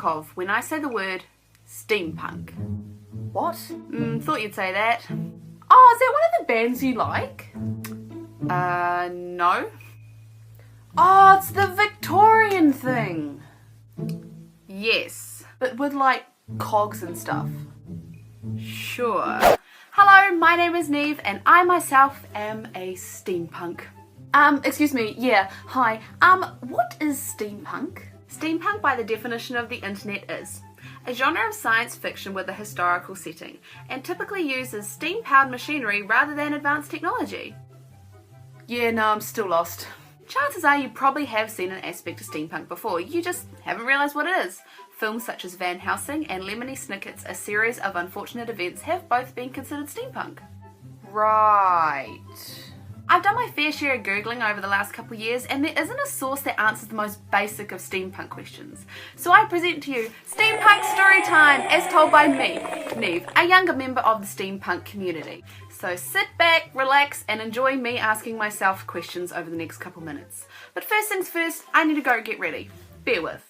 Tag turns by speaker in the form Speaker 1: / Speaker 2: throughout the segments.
Speaker 1: think of when I say the word steampunk?
Speaker 2: What?
Speaker 1: Thought you'd say that.
Speaker 2: Oh, is that one of the bands you like?
Speaker 1: No.
Speaker 2: Oh, it's the Victorian thing.
Speaker 1: Yes.
Speaker 2: But with like cogs and stuff.
Speaker 1: Sure. Hello, my name is Neve and I myself am a steampunk.
Speaker 2: Excuse me, yeah, hi. What is steampunk?
Speaker 1: Steampunk, by the definition of the internet, is a genre of science fiction with a historical setting, and typically uses steam-powered machinery rather than advanced technology.
Speaker 2: Yeah, no, I'm still lost.
Speaker 1: Chances are you probably have seen an aspect of steampunk before, you just haven't realised what it is. Films such as Van Helsing and Lemony Snicket's A Series of Unfortunate Events have both been considered steampunk.
Speaker 2: Right.
Speaker 1: I've done my fair share of Googling over the last couple of years, and there isn't a source that answers the most basic of steampunk questions. So I present to you Steampunk Storytime, as told by me, Neve, a younger member of the steampunk community. So sit back, relax, and enjoy me asking myself questions over the next couple minutes. But first things first, I need to go get ready. Bear with.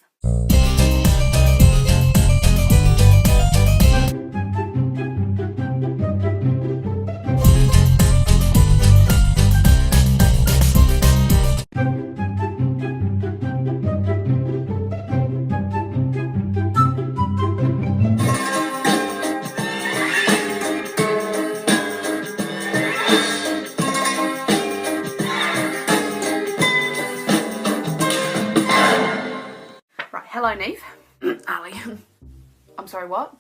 Speaker 1: Hello, Neve. Ali.
Speaker 2: I'm sorry, what?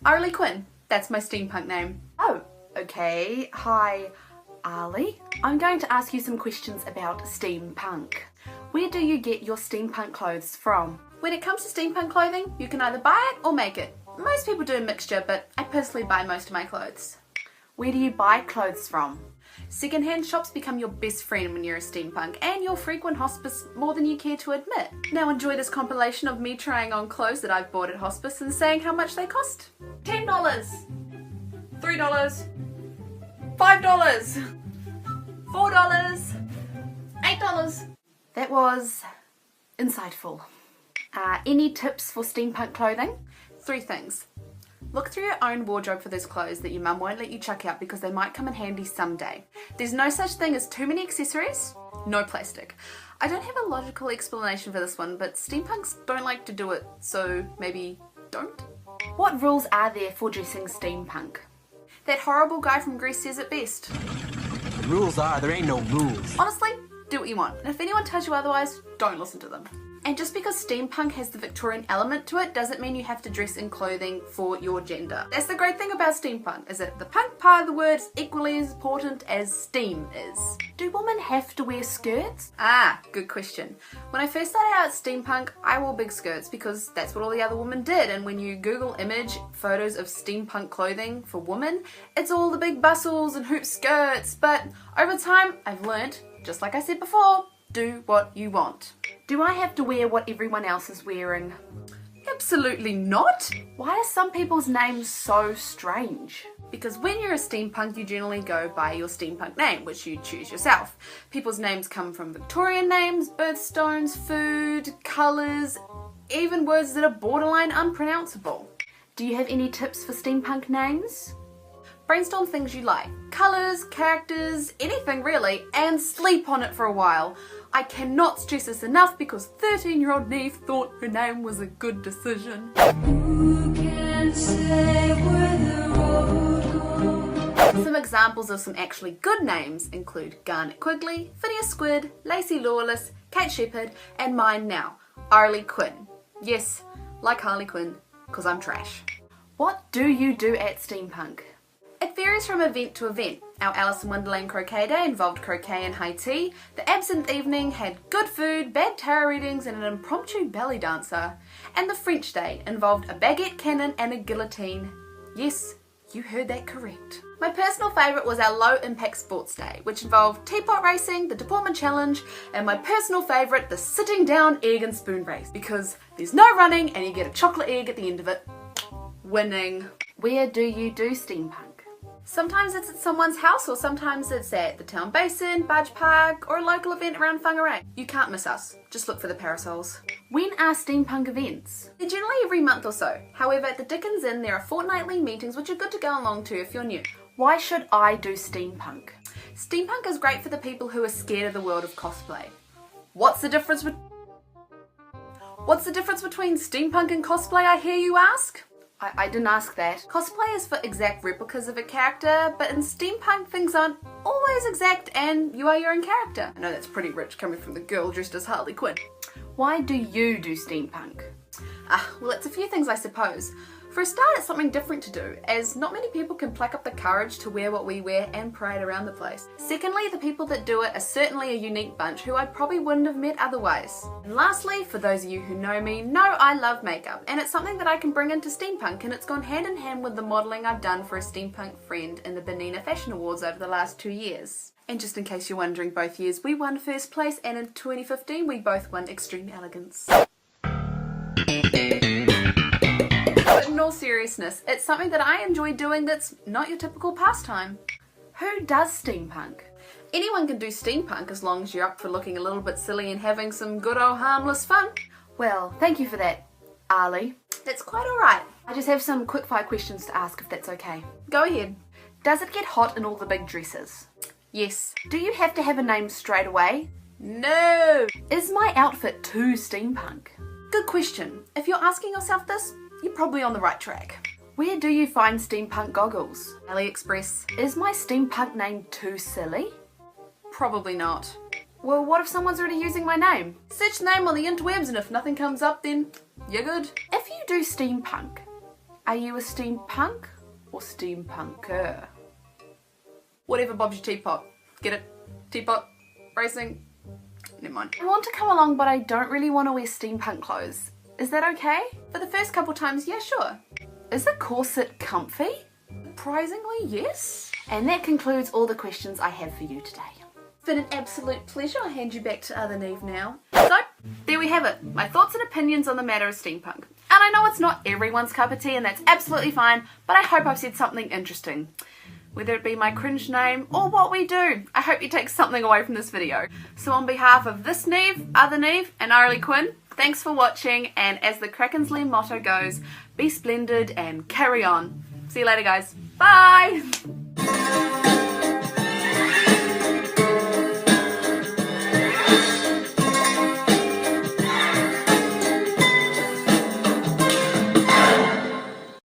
Speaker 1: Arlie Quinn. That's my steampunk name.
Speaker 2: Oh, okay. Hi, Ali.
Speaker 1: I'm going to ask you some questions about steampunk. Where do you get your steampunk clothes from? When it comes to steampunk clothing, you can either buy it or make it. Most people do a mixture, but I personally buy most of my clothes.
Speaker 2: Where do you buy clothes from?
Speaker 1: Second-hand shops become your best friend when you're a steampunk, and you'll frequent hospice more than you care to admit. Now enjoy this compilation of me trying on clothes that I've bought at hospice and saying how much they cost. $10, $3, $5, $4, $8.
Speaker 2: That was insightful. Any tips for steampunk clothing?
Speaker 1: 3 things. Look through your own wardrobe for those clothes that your mum won't let you chuck out because they might come in handy someday. There's no such thing as too many accessories, no plastic. I don't have a logical explanation for this one, but steampunks don't like to do it, so maybe don't?
Speaker 2: What rules are there for dressing steampunk?
Speaker 1: That horrible guy from Greece says it best.
Speaker 3: The rules are, there ain't no rules.
Speaker 1: Honestly, do what you want, and if anyone tells you otherwise, don't listen to them. And just because steampunk has the Victorian element to it doesn't mean you have to dress in clothing for your gender. That's the great thing about steampunk, is that the punk part of the word is equally as important as steam is.
Speaker 2: Do women have to wear skirts?
Speaker 1: Good question. When I first started out at steampunk, I wore big skirts because that's what all the other women did, and when you Google image photos of steampunk clothing for women, it's all the big bustles and hoop skirts, but over time I've learnt, just like I said before, do what you want.
Speaker 2: Do I have to wear what everyone else is wearing?
Speaker 1: Absolutely not!
Speaker 2: Why are some people's names so strange?
Speaker 1: Because when you're a steampunk, you generally go by your steampunk name, which you choose yourself. People's names come from Victorian names, birthstones, food, colours, even words that are borderline unpronounceable.
Speaker 2: Do you have any tips for steampunk names?
Speaker 1: Brainstorm things you like. Colours, characters, anything really, and sleep on it for a while. I cannot stress this enough because 13-year-old Neve thought her name was a good decision. Who can say where the road goes? Some examples of some actually good names include Garnet Quigley, Phineas Squid, Lacey Lawless, Kate Shepherd, and mine now, Arlie Quinn. Yes, like Harley Quinn, because I'm trash.
Speaker 2: What do you do at steampunk?
Speaker 1: It varies from event to event. Our Alice in Wonderland croquet day involved croquet and high tea. The absinthe evening had good food, bad tarot readings and an impromptu belly dancer. And the French day involved a baguette cannon and a guillotine. Yes, you heard that correct. My personal favourite was our low impact sports day, which involved teapot racing, the deportment challenge, and my personal favourite, the sitting down egg and spoon race, because there's no running and you get a chocolate egg at the end of it. Winning.
Speaker 2: Where do you do steampunk?
Speaker 1: Sometimes it's at someone's house, or sometimes it's at the town basin, Budge Park, or a local event around Whangarei. You can't miss us. Just look for the parasols.
Speaker 2: When are steampunk events?
Speaker 1: They're generally every month or so. However, at the Dickens Inn there are fortnightly meetings which are good to go along to if you're new.
Speaker 2: Why should I do steampunk?
Speaker 1: Steampunk is great for the people who are scared of the world of cosplay. What's the difference between steampunk and cosplay, I hear you ask?
Speaker 2: I didn't ask that.
Speaker 1: Cosplay is for exact replicas of a character, but in steampunk things aren't always exact and you are your own character. I know that's pretty rich coming from the girl dressed as Harley Quinn.
Speaker 2: Why do you do steampunk?
Speaker 1: Well, it's a few things I suppose. For a start, it's something different to do, as not many people can pluck up the courage to wear what we wear and parade around the place. Secondly, the people that do it are certainly a unique bunch who I probably wouldn't have met otherwise. And lastly, for those of you who know me, know I love makeup, and it's something that I can bring into steampunk, and it's gone hand in hand with the modelling I've done for a steampunk friend in the Benina Fashion Awards over the last 2 years. And just in case you're wondering, both years we won first place, and in 2015 we both won Extreme Elegance. But in all seriousness, it's something that I enjoy doing that's not your typical pastime.
Speaker 2: Who does steampunk?
Speaker 1: Anyone can do steampunk as long as you're up for looking a little bit silly and having some good old harmless fun.
Speaker 2: Well, thank you for that, Ali.
Speaker 1: That's quite alright.
Speaker 2: I just have some quickfire questions to ask if that's okay.
Speaker 1: Go ahead.
Speaker 2: Does it get hot in all the big dresses?
Speaker 1: Yes.
Speaker 2: Do you have to have a name straight away?
Speaker 1: No.
Speaker 2: Is my outfit too steampunk?
Speaker 1: Good question. If you're asking yourself this, you're probably on the right track.
Speaker 2: Where do you find steampunk goggles?
Speaker 1: AliExpress.
Speaker 2: Is my steampunk name too silly?
Speaker 1: Probably not.
Speaker 2: Well, what if someone's already using my name?
Speaker 1: Search the name on the interwebs and if nothing comes up then you're good.
Speaker 2: If you do steampunk, are you a steampunk or steampunker?
Speaker 1: Whatever bob's your teapot. Get it? Teapot. Racing. Never mind.
Speaker 2: I want to come along, but I don't really want to wear steampunk clothes. Is that okay?
Speaker 1: For the first couple times, yeah, sure.
Speaker 2: Is the corset comfy?
Speaker 1: Surprisingly, yes.
Speaker 2: And that concludes all the questions I have for you today.
Speaker 1: It's been an absolute pleasure. I'll hand you back to Other Neve now. So, there we have it. My thoughts and opinions on the matter of steampunk. And I know it's not everyone's cup of tea and that's absolutely fine, but I hope I've said something interesting. Whether it be my cringe name or what we do, I hope you take something away from this video. So on behalf of this Neve, Other Neve and Harley Quinn, thanks for watching, and as the Krakensley motto goes, be splendid and carry on. See you later guys. Bye!